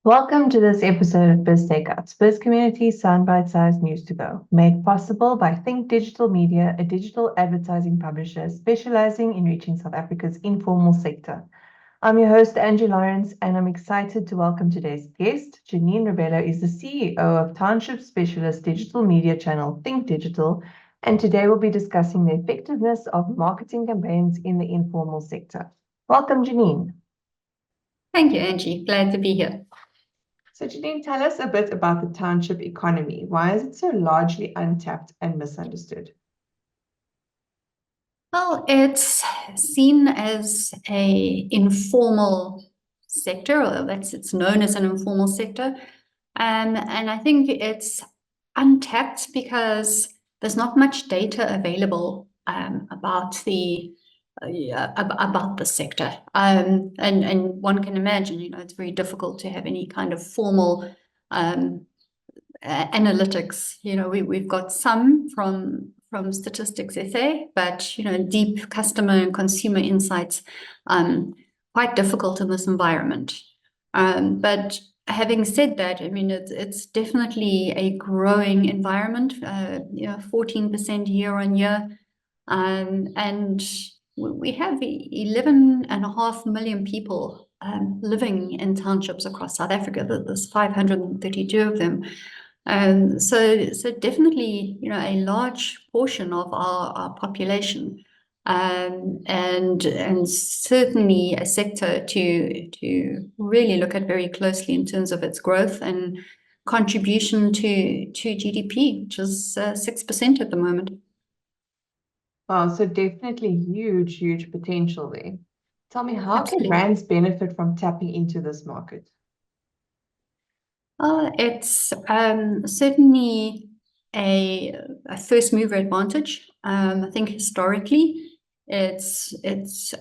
Welcome to this episode of BizTakeouts, Bizcommunity's sound-bite-sized news to go, made possible by Think Digital Media, a digital advertising publisher specializing in reaching South Africa's informal sector. I'm your host, Angie Lawrence, and I'm excited to welcome today's guest. Janine Rebello is the CEO of Township Specialist digital media channel Think Digital, and today we'll be discussing the effectiveness of marketing campaigns in the informal sector. Welcome, Janine. Thank you, Angie. Glad to be here. So Janine, tell us a bit about the township economy. Why is it so largely untapped and misunderstood? Well, it's seen as an informal sector, or it's known as an informal sector. And I think it's untapped because there's not much data available about the sector. And one can imagine, it's very difficult to have any kind of formal analytics. We've got some from Statistics SA, but deep customer and consumer insights quite difficult in this environment. But having said that, I mean it's definitely a growing environment. 14% year on year, and we have 11.5 million people living in townships across South Africa. There's 532 of them. So definitely, a large portion of our population, and certainly a sector to really look at very closely in terms of its growth and contribution to GDP, which is 6% at the moment. Wow, so definitely huge potential there. Tell me, how can brands benefit from tapping into this market? It's certainly a first mover advantage. I think historically it's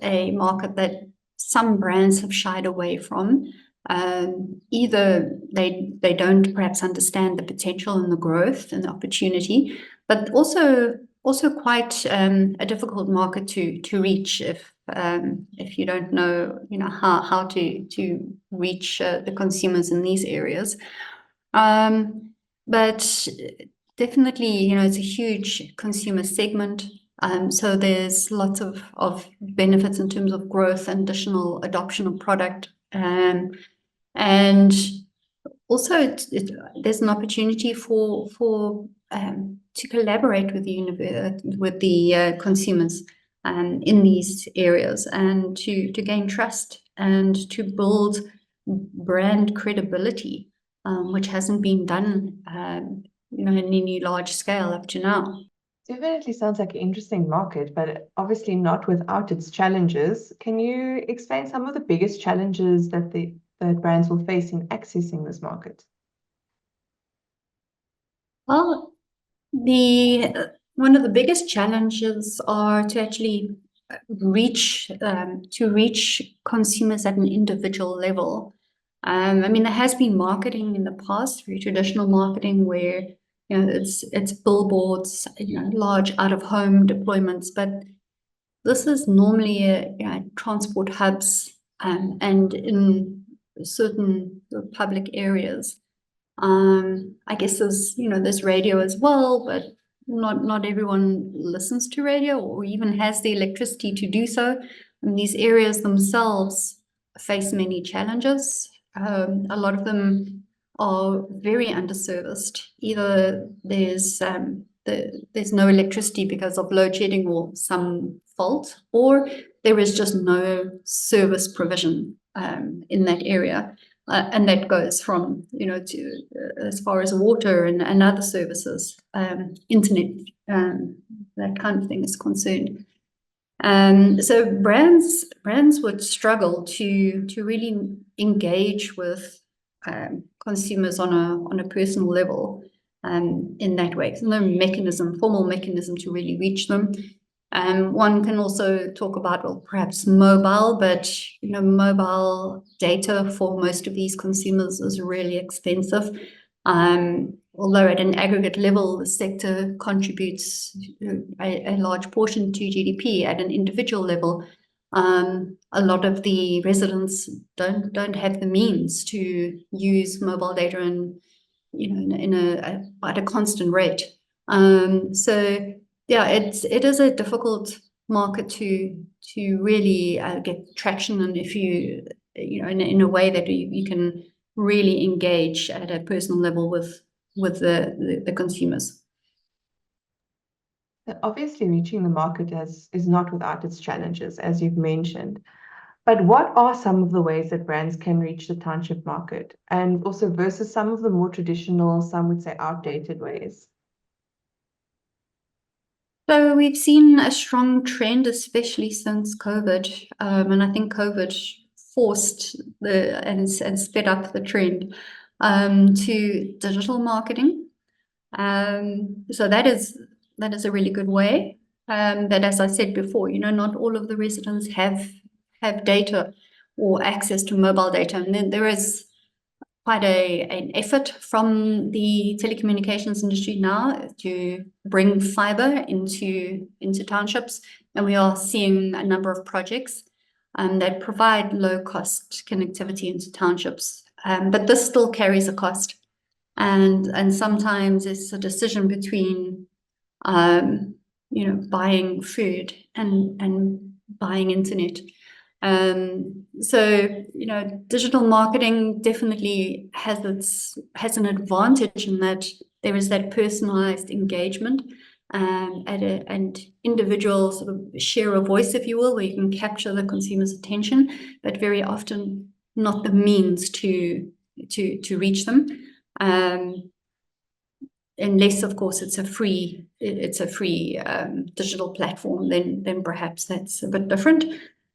a market that some brands have shied away from. Either they don't perhaps understand the potential and the growth and the opportunity, but also quite a difficult market to reach if you don't know how to reach the consumers in these areas. But definitely, it's a huge consumer segment. So there's lots of benefits in terms of growth and additional adoption of product. And also there's an opportunity for to collaborate with the consumers in these areas, and to gain trust and to build brand credibility, which hasn't been done in any large scale up to now. Definitely sounds like an interesting market, but obviously not without its challenges. Can you explain some of the biggest challenges that brands will face in accessing this market? Well, one of the biggest challenges are to actually reach consumers at an individual level. I mean, there has been marketing in the past, very traditional marketing, where it's billboards, large out-of-home deployments, but this is normally transport hubs and in certain public areas. I guess there's radio as well, but not everyone listens to radio or even has the electricity to do so. And these areas themselves face many challenges. A lot of them are very underserviced. Either there's no electricity because of load shedding or some fault, or there is just no service provision in that area. And that goes from, to as far as water and other services, internet, that kind of thing is concerned. So brands would struggle to really engage with consumers on a personal level in that way. There's no formal mechanism to really reach them. One can also talk about, well, perhaps mobile, but mobile data for most of these consumers is really expensive. Although at an aggregate level, the sector contributes a large portion to GDP, at an individual level, A lot of the residents don't have the means to use mobile data in, at a constant rate. So yeah, it is a difficult market to really get traction, and if you in a way that you can really engage at a personal level with the consumers. Obviously, reaching the market is not without its challenges, as you've mentioned. But what are some of the ways that brands can reach the township market, and also versus some of the more traditional, some would say outdated ways? So we've seen a strong trend, especially since COVID, and I think COVID forced and sped up the trend to digital marketing. So that is a really good way. But as I said before, not all of the residents have data or access to mobile data, and then there is quite an effort from the telecommunications industry now to bring fiber into townships, and we are seeing a number of projects that provide low-cost connectivity into townships. But this still carries a cost, and sometimes it's a decision between buying food and buying internet. So digital marketing definitely has an advantage in that there is that personalized engagement and individual sort of share a voice, if you will, where you can capture the consumer's attention, but very often not the means to reach them. Unless, of course, it's a free digital platform, then perhaps that's a bit different.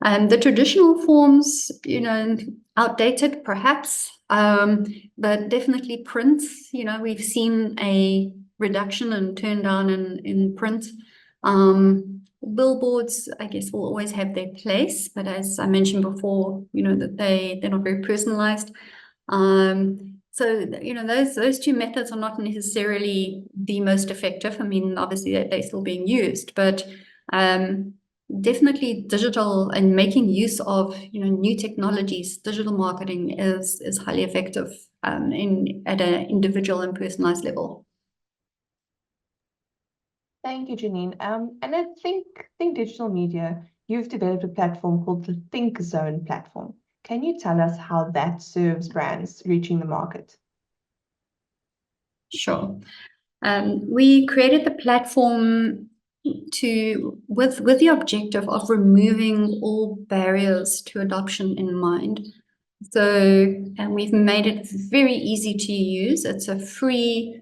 The traditional forms, outdated perhaps, but definitely print. We've seen a reduction and turn down in print. Billboards, I guess, will always have their place, but as I mentioned before, that they're not very personalized. So those two methods are not necessarily the most effective. I mean, obviously they're still being used, but definitely digital and making use of new technologies, digital marketing is highly effective at an individual and personalized level. Thank you, Janine. And I think Digital Media, you've developed a platform called the Think Zone platform. Can you tell us how that serves brands reaching the market? Sure. We created the platform with the objective of removing all barriers to adoption in mind. And we've made it very easy to use. It's a free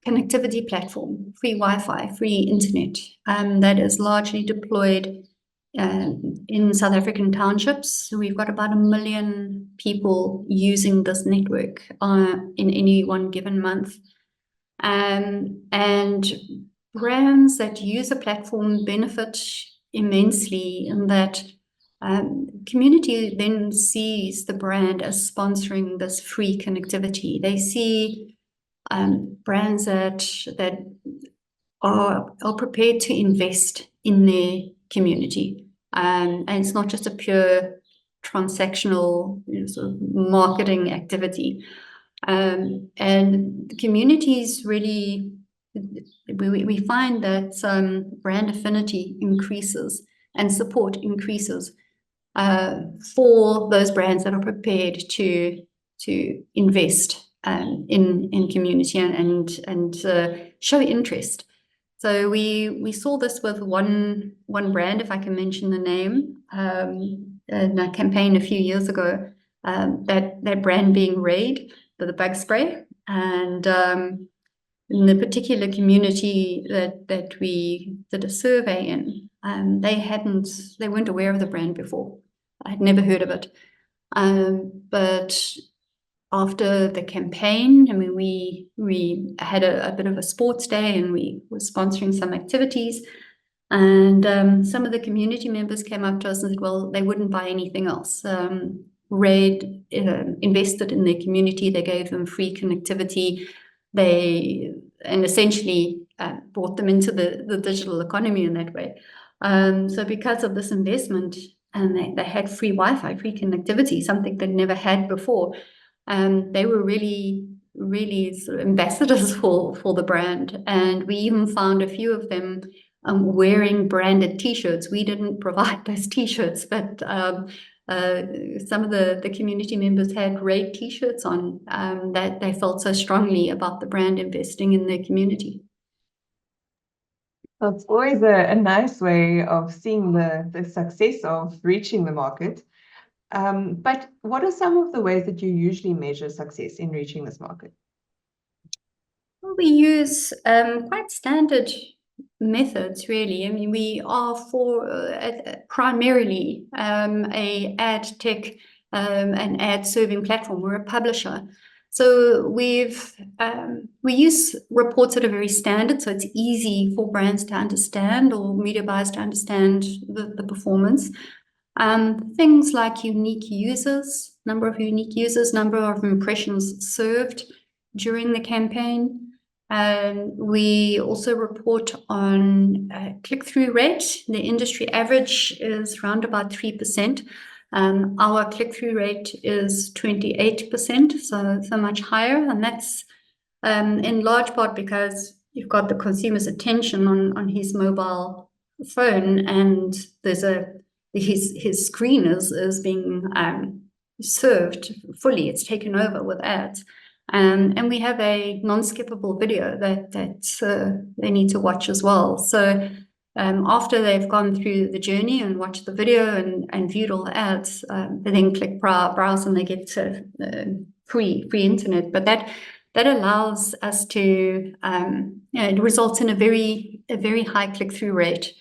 connectivity platform, free Wi-Fi, free internet, that is largely deployed in South African townships. We've got about 1 million people using this network in any one given month. And brands that use a platform benefit immensely in that community then sees the brand as sponsoring this free connectivity. They see brands that are prepared to invest in their community, and it's not just a pure transactional sort of marketing activity. And the communities really, we find that brand affinity increases and support increases for those brands that are prepared to invest in community and show interest. So we saw this with one brand, if I can mention the name, in a campaign a few years ago. That brand being Raid, the bug spray, and in the particular community that we did a survey in, they weren't aware of the brand before. I'd never heard of it, but after the campaign, I mean, we had a bit of a sports day, and we were sponsoring some activities, and some of the community members came up to us and said, well, they wouldn't buy anything else. Raid invested in their community. They gave them free connectivity. And essentially brought them into the digital economy in that way. So because of this investment, and they had free Wi-Fi, free connectivity, something they'd never had before. They were really sort of ambassadors for the brand, and we even found a few of them wearing branded T-shirts. We didn't provide those T-shirts, but some of the community members had Raid T-shirts on, that they felt so strongly about the brand investing in their community. So it's always a nice way of seeing the success of reaching the market. But what are some of the ways that you usually measure success in reaching this market? Well, we use quite standard methods, really. I mean, we are primarily a ad tech, an ad serving platform. We're a publisher. So we use reports that are very standard, so it's easy for brands to understand or media buyers to understand the performance. Things like unique users, number of unique users, number of impressions served during the campaign. We also report on click-through rate. The industry average is around about 3%. Our click-through rate is 28%, so much higher, and that's in large part because you've got the consumer's attention on his mobile phone, and there's his screen is being served fully. It's taken over with ads. And we have a non-skippable video that they need to watch as well. So after they've gone through the journey and watched the video and viewed all the ads, they then click browse and they get to free internet. But that allows us to, it results in a very high click-through rate,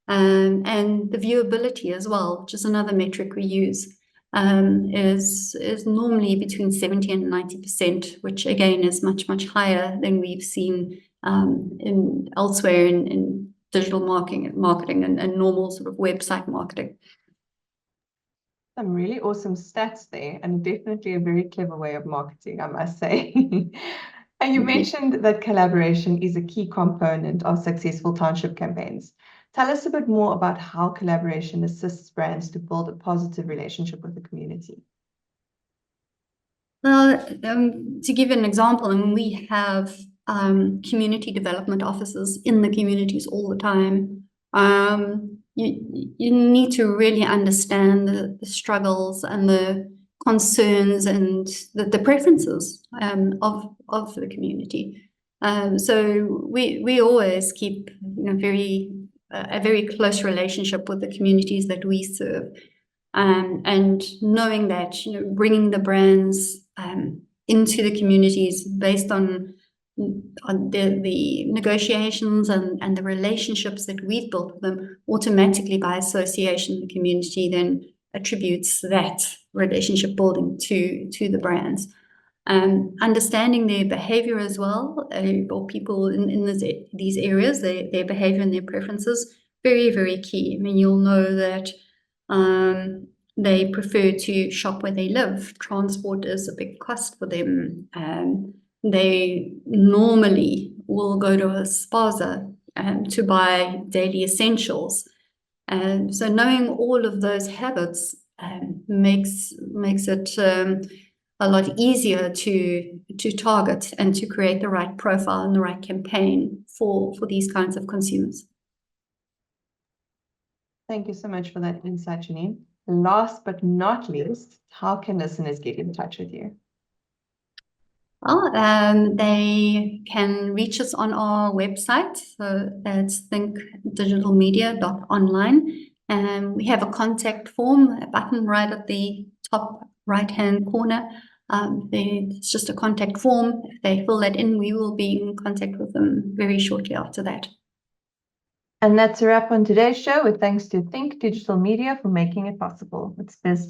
and the viewability as well, which is another metric we use. Is normally between 70 and 90%, which again is much higher than we've seen elsewhere in digital marketing and normal sort of website marketing. Some really awesome stats there, and definitely a very clever way of marketing, I must say. And you mentioned that collaboration is a key component of successful township campaigns. Tell us a bit more about how collaboration assists brands to build a positive relationship with the community. Well, to give an example, I mean, we have community development officers in the communities all the time. You need to really understand the struggles and the concerns and the preferences of the community. So we always keep a very close relationship with the communities that we serve, and knowing that bringing the brands into the communities based on the negotiations and the relationships that we've built with them, automatically by association the community then attributes that relationship building to the brands. Understanding their behavior as well, or people in these areas, their behavior and their preferences, very key. I mean, you'll know that they prefer to shop where they live. Transport is a big cost for them. They normally will go to a spaza to buy daily essentials. So knowing all of those habits makes it a lot easier to target and to create the right profile and the right campaign for these kinds of consumers. Thank you so much for that insight, Janine. Last but not least, how can listeners get in touch with you? Well, they can reach us on our website. So that's thinkdigitalmedia.online. And we have a contact form, a button right at the top right-hand corner. It's just a contact form. If they fill that in, we will be in contact with them very shortly after that. And that's a wrap on today's show, with thanks to Think Digital Media for making it possible. It's BizTakeouts.